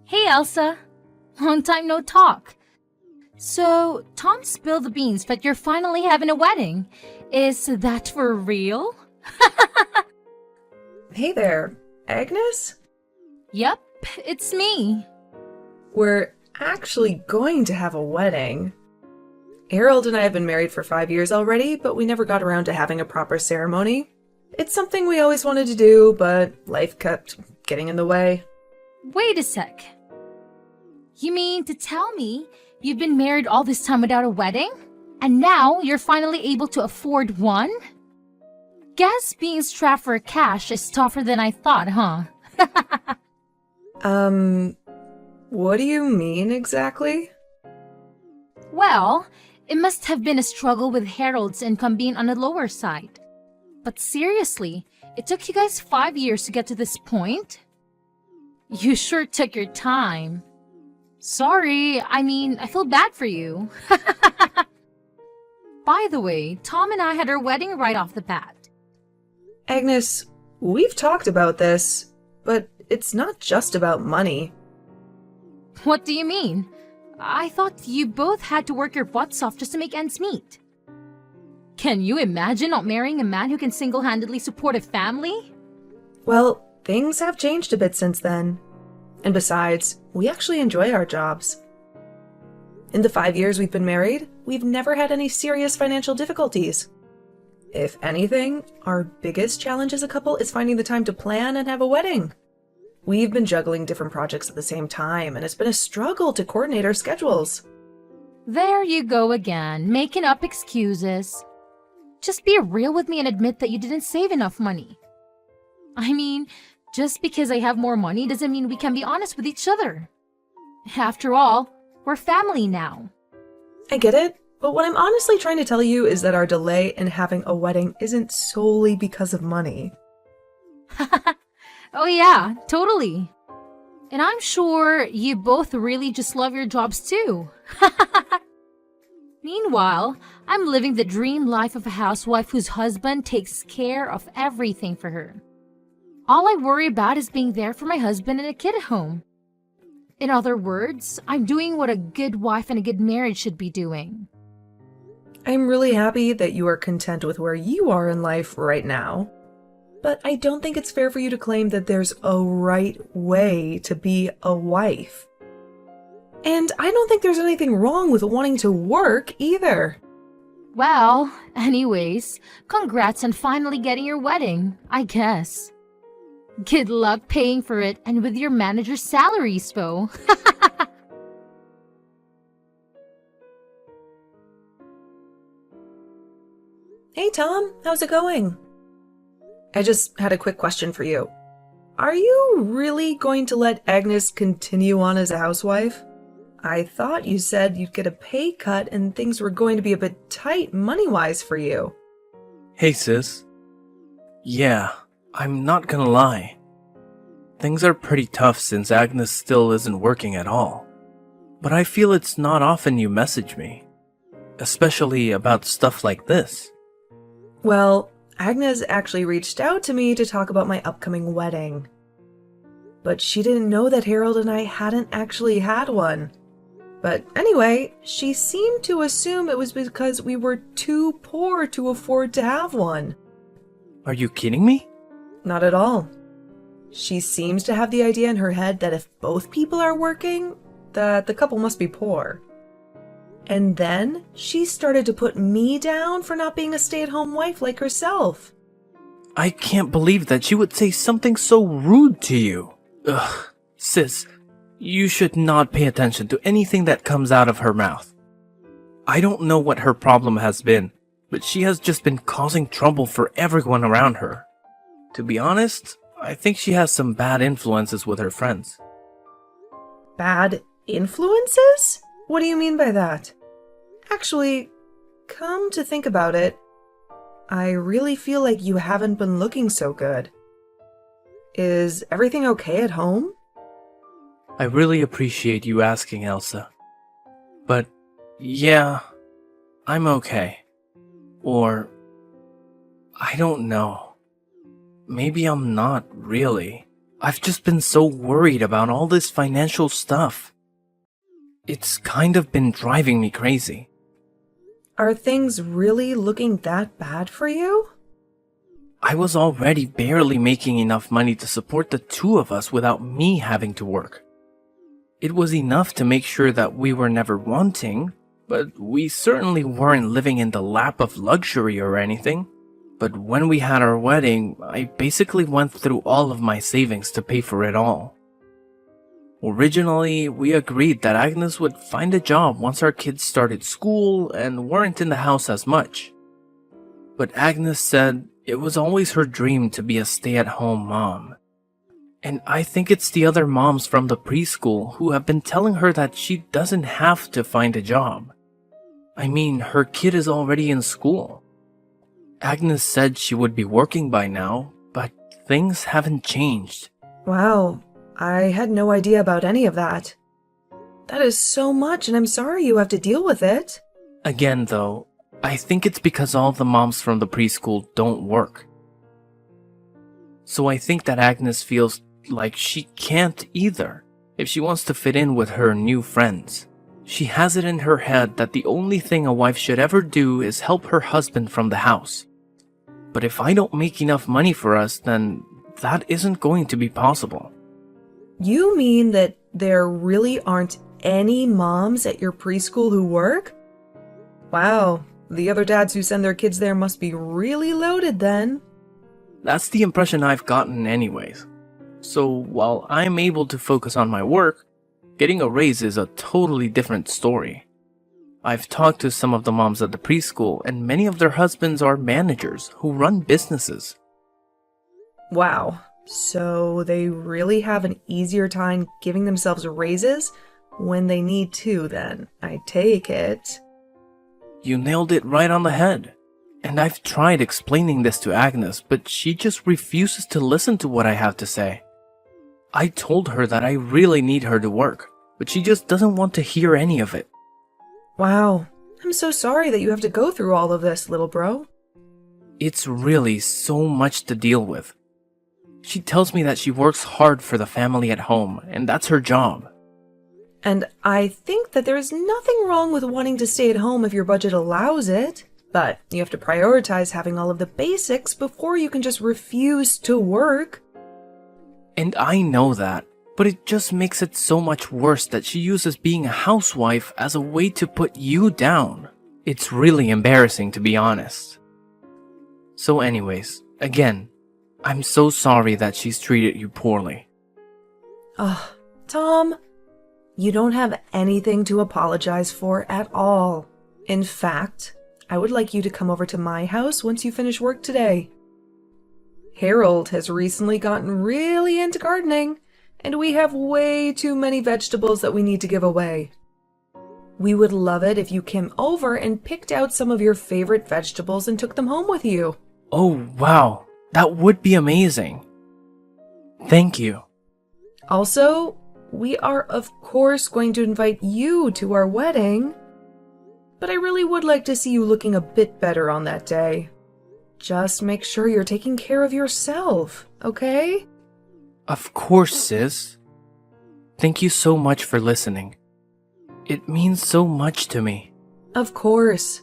Hey Elsa, long time no talk. So, Tom spilled the beans, but you're finally having a wedding. Is that for real? Hey there, Agnes? Yep, it's me. We're actually going to have a wedding. Harold and I have been married for 5 years already, but we never got around to having a proper ceremony. It's something we always wanted to do, but life kept getting in the way. Wait a sec. You mean to tell me you've been married all this time without a wedding? And now you're finally able to afford one? Guess being strapped for cash is tougher than I thought, huh? What do you mean exactly? Well, it must have been a struggle with Harold's income being on the lower side. But seriously, it took you guys 5 years to get to this point? You sure took your time. Sorry, I feel bad for you. By the way, Tom and I had our wedding right off the bat. Agnes, we've talked about this, but it's not just about money. What do you mean? I thought you both had to work your butts off just to make ends meet. Can you imagine not marrying a man who can single-handedly support a family? Well, things have changed a bit since then. And besides, we actually enjoy our jobs. In the 5 years we've been married, we've never had any serious financial difficulties. If anything, our biggest challenge as a couple is finding the time to plan and have a wedding. We've been juggling different projects at the same time, and it's been a struggle to coordinate our schedules. There you go again, making up excuses. Just be real with me and admit that you didn't save enough money. Just because I have more money doesn't mean we can be honest with each other. After all, we're family now. I get it, but what I'm honestly trying to tell you is that our delay in having a wedding isn't solely because of money. Oh yeah, totally. And I'm sure you both really just love your jobs too. Meanwhile, I'm living the dream life of a housewife whose husband takes care of everything for her. All I worry about is being there for my husband and a kid at home. In other words, I'm doing what a good wife and a good marriage should be doing. I'm really happy that you are content with where you are in life right now. But I don't think it's fair for you to claim that there's a right way to be a wife. And I don't think there's anything wrong with wanting to work either. Well, anyways, congrats on finally getting your wedding, I guess. Good luck paying for it and with your manager's salary, Spo. Hey Tom, how's it going? I just had a quick question for you. Are you really going to let Agnes continue on as a housewife? I thought you said you'd get a pay cut and things were going to be a bit tight money-wise for you. Hey sis. Yeah, I'm not gonna lie. Things are pretty tough since Agnes still isn't working at all. But I feel it's not often you message me. Especially about stuff like this. Well, Agnes actually reached out to me to talk about my upcoming wedding. But she didn't know that Harold and I hadn't actually had one. But anyway, she seemed to assume it was because we were too poor to afford to have one. Are you kidding me? Not at all. She seems to have the idea in her head that if both people are working, that the couple must be poor. And then she started to put me down for not being a stay-at-home wife like herself. I can't believe that she would say something so rude to you. Ugh, sis, you should not pay attention to anything that comes out of her mouth. I don't know what her problem has been, but she has just been causing trouble for everyone around her. To be honest, I think she has some bad influences with her friends. Bad influences? What do you mean by that? Actually, come to think about it, I really feel like you haven't been looking so good. Is everything okay at home? I really appreciate you asking, Elsa. But, yeah, I'm okay. Or, I don't know. Maybe I'm not really. I've just been so worried about all this financial stuff. It's kind of been driving me crazy. Are things really looking that bad for you? I was already barely making enough money to support the two of us without me having to work. It was enough to make sure that we were never wanting, but we certainly weren't living in the lap of luxury or anything. But when we had our wedding, I basically went through all of my savings to pay for it all. Originally, we agreed that Agnes would find a job once our kids started school and weren't in the house as much. But Agnes said it was always her dream to be a stay-at-home mom. And I think it's the other moms from the preschool who have been telling her that she doesn't have to find a job. I mean, her kid is already in school. Agnes said she would be working by now, but things haven't changed. Wow, I had no idea about any of that. That is so much, and I'm sorry you have to deal with it. Again, though, I think it's because all the moms from the preschool don't work. So I think that Agnes feels like she can't either if she wants to fit in with her new friends. She has it in her head that the only thing a wife should ever do is help her husband from the house. But if I don't make enough money for us, then that isn't going to be possible. You mean that there really aren't any moms at your preschool who work? Wow, the other dads who send their kids there must be really loaded then. That's the impression I've gotten anyways. So while I'm able to focus on my work, getting a raise is a totally different story. I've talked to some of the moms at the preschool, and many of their husbands are managers who run businesses. Wow, so they really have an easier time giving themselves raises when they need to then, I take it. You nailed it right on the head. And I've tried explaining this to Agnes, but she just refuses to listen to what I have to say. I told her that I really need her to work, but she just doesn't want to hear any of it. Wow, I'm so sorry that you have to go through all of this, little bro. It's really so much to deal with. She tells me that she works hard for the family at home, and that's her job. And I think that there's nothing wrong with wanting to stay at home if your budget allows it. But you have to prioritize having all of the basics before you can just refuse to work. And I know that, but it just makes it so much worse that she uses being a housewife as a way to put you down. It's really embarrassing, to be honest. So anyways, again, I'm so sorry that she's treated you poorly. Ugh, Tom, you don't have anything to apologize for at all. In fact, I would like you to come over to my house once you finish work today. Harold has recently gotten really into gardening, and we have way too many vegetables that we need to give away. We would love it if you came over and picked out some of your favorite vegetables and took them home with you. Oh, wow. That would be amazing. Thank you. Also, we are of course going to invite you to our wedding. But I really would like to see you looking a bit better on that day. Just make sure you're taking care of yourself, okay? Of course, sis. Thank you so much for listening. It means so much to me. Of course.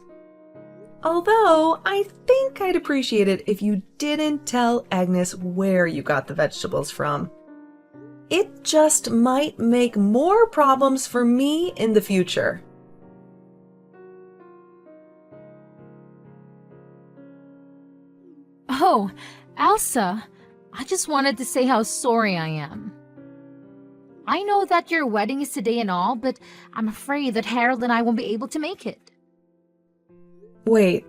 Although, I think I'd appreciate it if you didn't tell Agnes where you got the vegetables from. It just might make more problems for me in the future. Oh, Elsa, I just wanted to say how sorry I am. I know that your wedding is today and all, but I'm afraid that Harold and I won't be able to make it. Wait,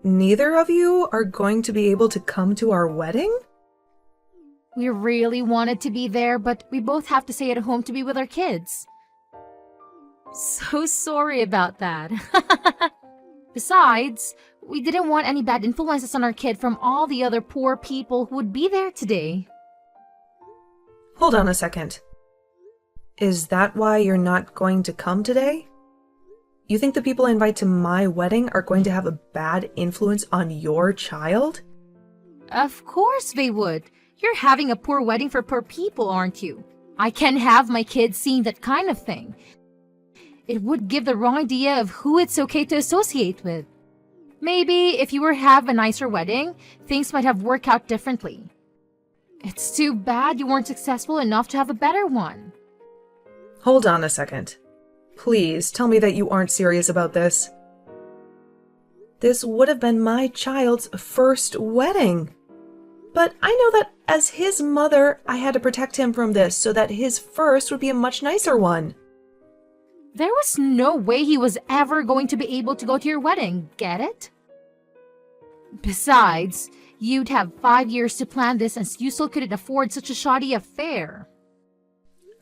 neither of you are going to be able to come to our wedding? We really wanted to be there, but we both have to stay at home to be with our kids. So sorry about that. Besides, we didn't want any bad influences on our kid from all the other poor people who would be there today. Hold on a second. Is that why you're not going to come today? You think the people I invite to my wedding are going to have a bad influence on your child? Of course they would. You're having a poor wedding for poor people, aren't you? I can't have my kids seeing that kind of thing. It would give the wrong idea of who it's okay to associate with. Maybe if you were to have a nicer wedding, things might have worked out differently. It's too bad you weren't successful enough to have a better one. Hold on a second. Please tell me that you aren't serious about this. This would have been my child's first wedding. But I know that as his mother, I had to protect him from this so that his first would be a much nicer one. There was no way he was ever going to be able to go to your wedding, get it? Besides, you'd have 5 years to plan this and you still couldn't afford such a shoddy affair.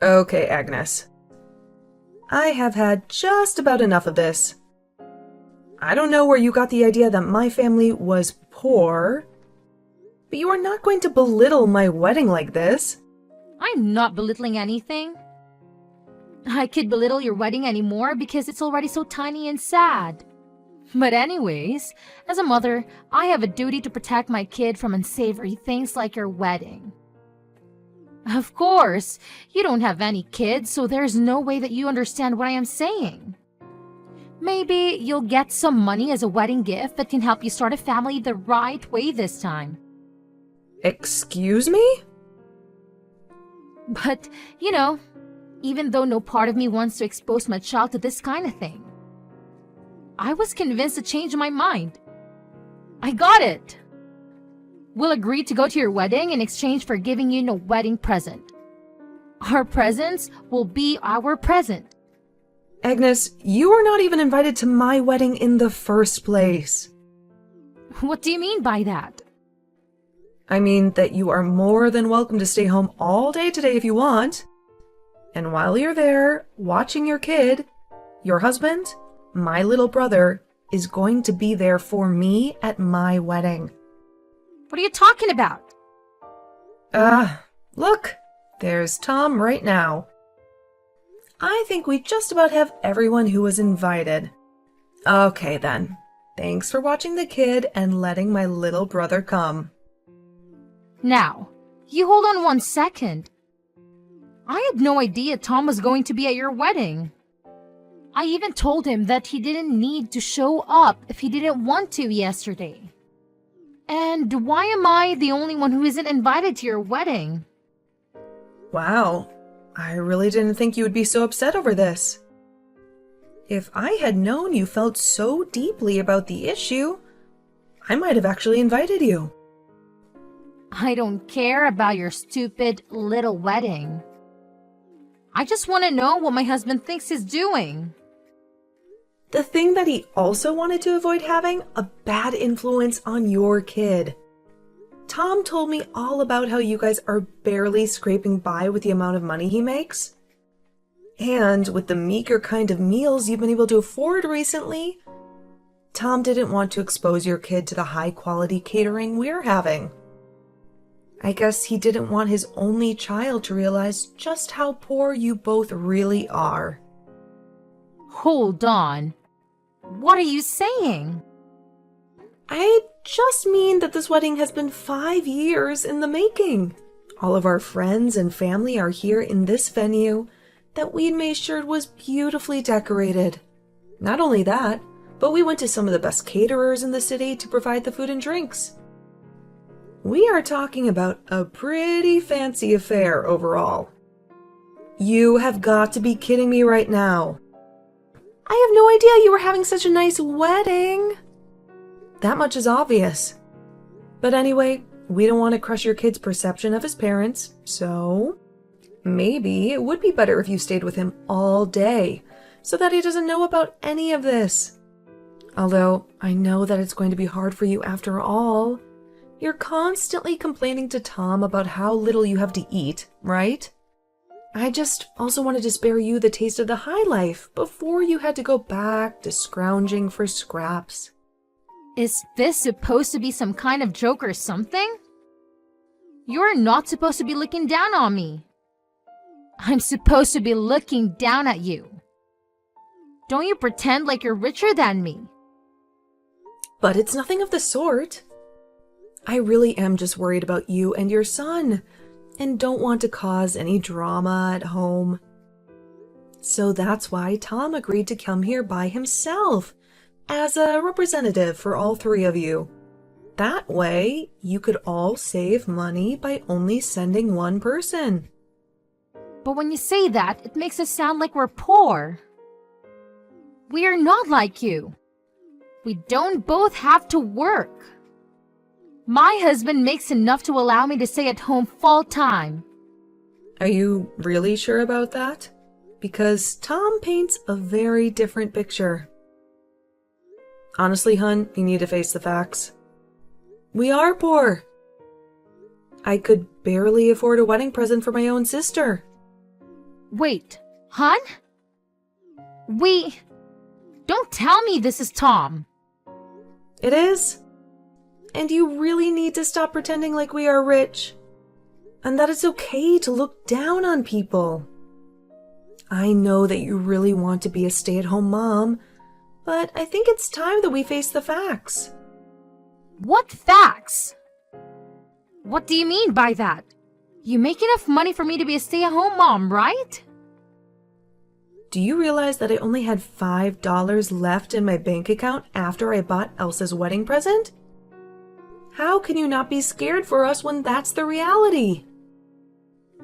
Okay, Agnes. I have had just about enough of this. I don't know where you got the idea that my family was poor, but you are not going to belittle my wedding like this. I'm not belittling anything. I could belittle your wedding anymore because it's already so tiny and sad. But anyways, as a mother, I have a duty to protect my kid from unsavory things like your wedding. Of course, you don't have any kids, so there's no way that you understand what I am saying. Maybe you'll get some money as a wedding gift that can help you start a family the right way this time. Excuse me? But, even though no part of me wants to expose my child to this kind of thing, I was convinced to change my mind. I got it! We'll agree to go to your wedding in exchange for giving you a wedding present. Our presents will be our present. Agnes, you are not even invited to my wedding in the first place. What do you mean by that? I mean that you are more than welcome to stay home all day today if you want. And while you're there, watching your kid, your husband, my little brother, is going to be there for me at my wedding. What are you talking about? Look, there's Tom right now. I think we just about have everyone who was invited. Okay then. Thanks for watching the kid and letting my little brother come. Now, you hold on 1 second. I had no idea Tom was going to be at your wedding. I even told him that he didn't need to show up if he didn't want to yesterday. And why am I the only one who isn't invited to your wedding? Wow, I really didn't think you would be so upset over this. If I had known you felt so deeply about the issue, I might have actually invited you. I don't care about your stupid little wedding. I just want to know what my husband thinks he's doing. The thing that he also wanted to avoid having a bad influence on your kid. Tom told me all about how you guys are barely scraping by with the amount of money he makes. And with the meager kind of meals you've been able to afford recently, Tom didn't want to expose your kid to the high-quality catering we're having. I guess he didn't want his only child to realize just how poor you both really are. Hold on. What are you saying? I just mean that this wedding has been 5 years in the making. All of our friends and family are here in this venue that we made sure was beautifully decorated. Not only that, but we went to some of the best caterers in the city to provide the food and drinks. We are talking about a pretty fancy affair overall. You have got to be kidding me right now. I have no idea you were having such a nice wedding. That much is obvious. But anyway, we don't want to crush your kid's perception of his parents, so maybe it would be better if you stayed with him all day so that he doesn't know about any of this. Although I know that it's going to be hard for you after all. You're constantly complaining to Tom about how little you have to eat, right? I just also wanted to spare you the taste of the high life before you had to go back to scrounging for scraps. Is this supposed to be some kind of joke or something? You're not supposed to be looking down on me. I'm supposed to be looking down at you. Don't you pretend like you're richer than me. But it's nothing of the sort. I really am just worried about you and your son, and don't want to cause any drama at home. So that's why Tom agreed to come here by himself, as a representative for all three of you. That way, you could all save money by only sending one person. But when you say that, it makes us sound like we're poor. We are not like you. We don't both have to work. My husband makes enough to allow me to stay at home full time. Are you really sure about that? Because Tom paints a very different picture. Honestly, hun, you need to face the facts. We are poor. I could barely afford a wedding present for my own sister. Wait, hon? Don't tell me this is Tom. It is. And you really need to stop pretending like we are rich. And that it's okay to look down on people. I know that you really want to be a stay-at-home mom, but I think it's time that we face the facts. What facts? What do you mean by that? You make enough money for me to be a stay-at-home mom, right? Do you realize that I only had $5 left in my bank account after I bought Elsa's wedding present? How can you not be scared for us when that's the reality?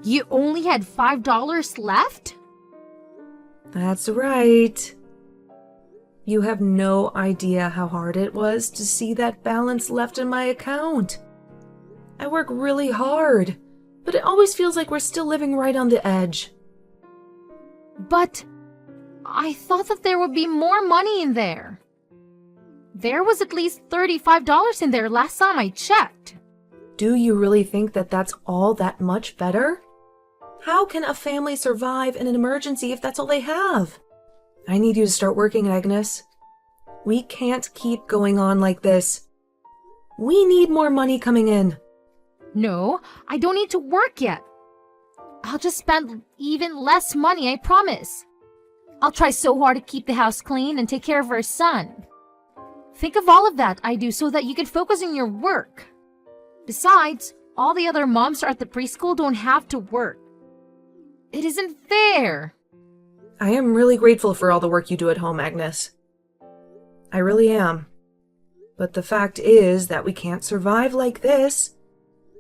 You only had $5 left? That's right. You have no idea how hard it was to see that balance left in my account. I work really hard, but it always feels like we're still living right on the edge. But I thought that there would be more money in there. There was at least $35 in there last time I checked. Do you really think that that's all that much better? How can a family survive in an emergency if that's all they have? I need you to start working, Agnes. We can't keep going on like this. We need more money coming in. No, I don't need to work yet. I'll just spend even less money, I promise. I'll try so hard to keep the house clean and take care of our son. Think of all of that I do so that you can focus on your work. Besides, all the other moms at the preschool don't have to work. It isn't fair. I am really grateful for all the work you do at home, Agnes. I really am. But the fact is that we can't survive like this.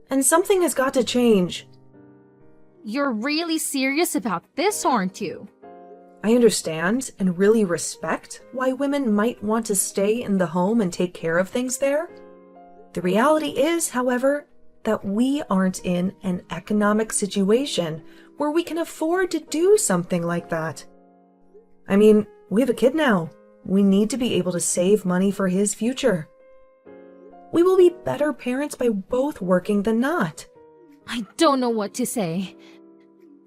And something has got to change. You're really serious about this, aren't you? I understand and really respect why women might want to stay in the home and take care of things there. The reality is, however, that we aren't in an economic situation where we can afford to do something like that. I mean, we have a kid now. We need to be able to save money for his future. We will be better parents by both working than not. I don't know what to say.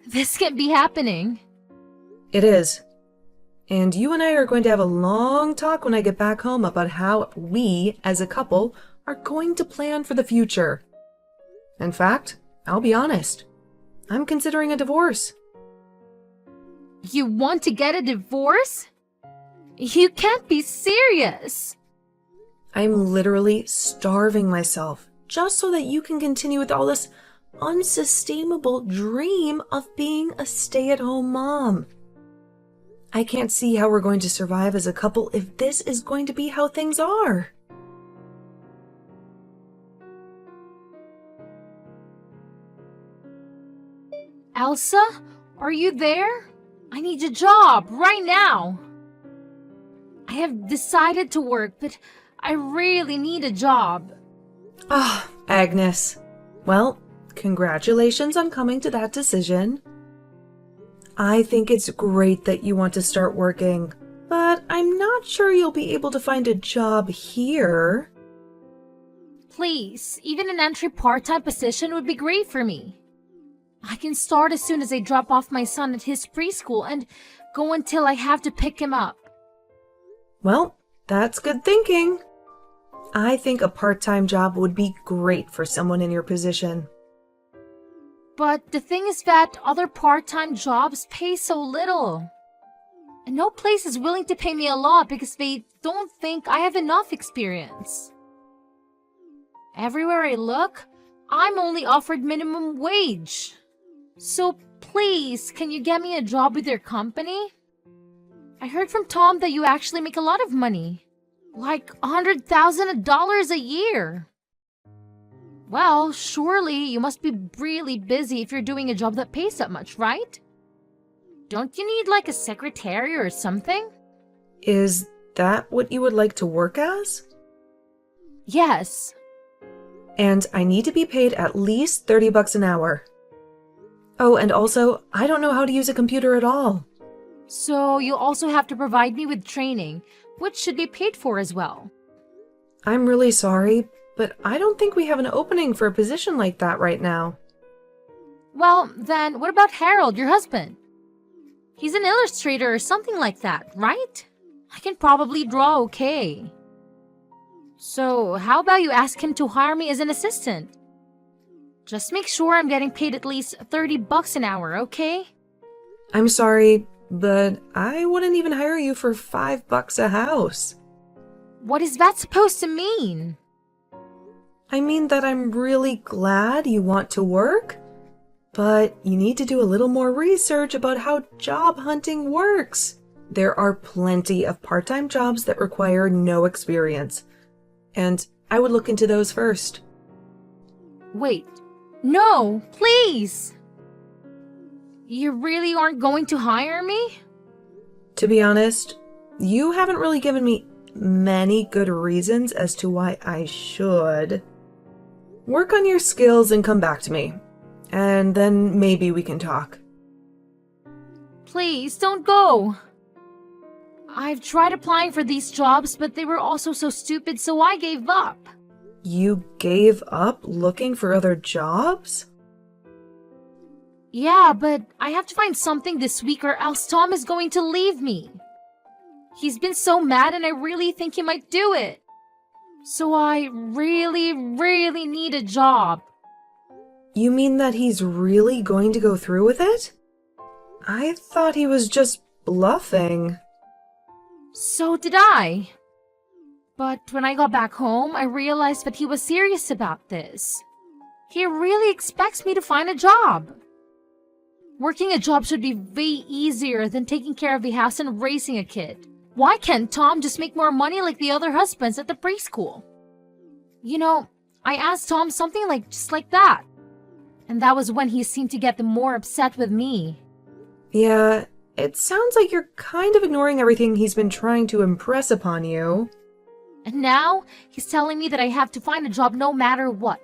This can't be happening. It is. And you and I are going to have a long talk when I get back home about how we, as a couple, are going to plan for the future. In fact, I'll be honest. I'm considering a divorce. You want to get a divorce? You can't be serious. I'm literally starving myself just so that you can continue with all this unsustainable dream of being a stay-at-home mom. I can't see how we're going to survive as a couple if this is going to be how things are. Elsa, are you there? I need a job right now. I have decided to work, but I really need a job. Ah, Agnes. Well, congratulations on coming to that decision. I think it's great that you want to start working, but I'm not sure you'll be able to find a job here. Please, even an entry part-time position would be great for me. I can start as soon as I drop off my son at his preschool and go until I have to pick him up. Well, that's good thinking. I think a part-time job would be great for someone in your position. But the thing is that other part-time jobs pay so little. And no place is willing to pay me a lot because they don't think I have enough experience. Everywhere I look, I'm only offered minimum wage. So please, can you get me a job with your company? I heard from Tom that you actually make a lot of money. Like $100,000 a year. Well, surely you must be really busy if you're doing a job that pays that much, right? Don't you need like a secretary or something? Is that what you would like to work as? Yes. And I need to be paid at least $30 an hour. Oh, and also, I don't know how to use a computer at all. So you also have to provide me with training, which should be paid for as well. I'm really sorry, but I don't think we have an opening for a position like that right now. Well, then what about Harold, your husband? He's an illustrator or something like that, right? I can probably draw okay. So how about you ask him to hire me as an assistant? Just make sure I'm getting paid at least $30 an hour, okay? I'm sorry, but I wouldn't even hire you for $5 a house. What is that supposed to mean? I mean that I'm really glad you want to work, but you need to do a little more research about how job hunting works. There are plenty of part-time jobs that require no experience, and I would look into those first. Wait, no, please! You really aren't going to hire me? To be honest, you haven't really given me many good reasons as to why I should. Work on your skills and come back to me, and then maybe we can talk. Please, don't go! I've tried applying for these jobs, but they were also so stupid, so I gave up. You gave up looking for other jobs? Yeah, but I have to find something this week or else Tom is going to leave me. He's been so mad and I really think he might do it. So I really need a job. You mean that he's really going to go through with it? I thought he was just bluffing. So did I. But when I got back home, I realized that he was serious about this. He really expects me to find a job. Working a job should be way easier than taking care of the house and raising a kid. Why can't Tom just make more money like the other husbands at the preschool? You know, I asked Tom something just like that. And that was when he seemed to get more upset with me. Yeah, it sounds like you're kind of ignoring everything he's been trying to impress upon you. And now, he's telling me that I have to find a job no matter what.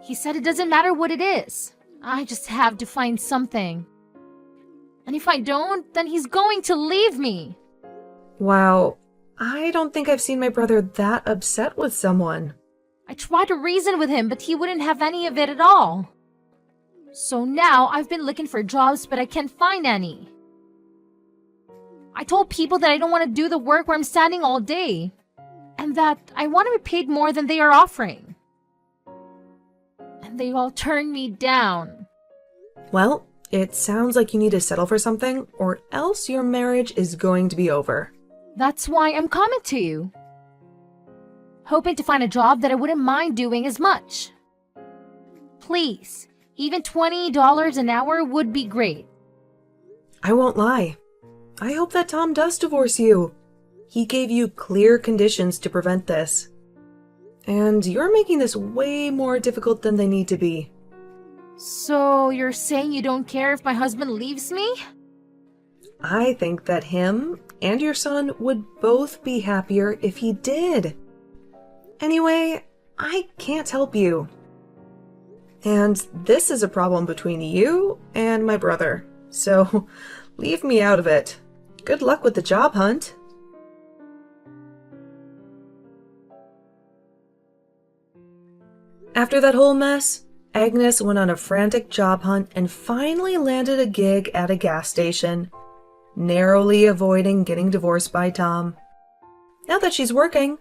He said it doesn't matter what it is. I just have to find something. And if I don't, then he's going to leave me. Wow, I don't think I've seen my brother that upset with someone. I tried to reason with him, but he wouldn't have any of it at all. So now I've been looking for jobs, but I can't find any. I told people that I don't want to do the work where I'm standing all day, and that I want to be paid more than they are offering. And they all turned me down. Well, it sounds like you need to settle for something, or else your marriage is going to be over. That's why I'm coming to you. Hoping to find a job that I wouldn't mind doing as much. Please, even $20 an hour would be great. I won't lie. I hope that Tom does divorce you. He gave you clear conditions to prevent this. And you're making this way more difficult than they need to be. So you're saying you don't care if my husband leaves me? I think that him and your son would both be happier if he did. Anyway, I can't help you. And this is a problem between you and my brother. So leave me out of it. Good luck with the job hunt. After that whole mess, Agnes went on a frantic job hunt and finally landed a gig at a gas station, narrowly avoiding getting divorced by Tom. Now that she's working,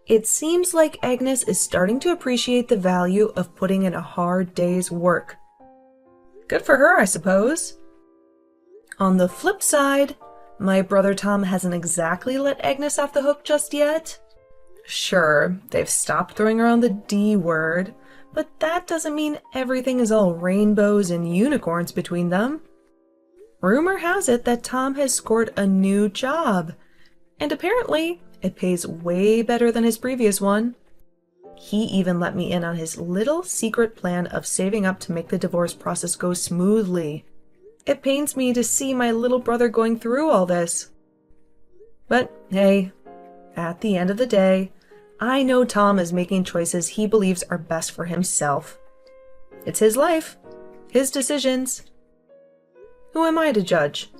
it seems like Agnes is starting to appreciate the value of putting in a hard day's work. Good for her, I suppose. On the flip side, my brother Tom hasn't exactly let Agnes off the hook just yet. Sure, they've stopped throwing around the D word, but that doesn't mean everything is all rainbows and unicorns between them. Rumor has it that Tom has scored a new job, and apparently it pays way better than his previous one. He even let me in on his little secret plan of saving up to make the divorce process go smoothly. It pains me to see my little brother going through all this. But hey, at the end of the day, I know Tom is making choices he believes are best for himself. It's his life, his decisions. Who am I to judge?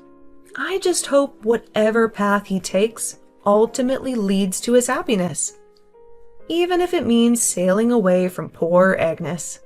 I just hope whatever path he takes ultimately leads to his happiness, even if it means sailing away from poor Agnes.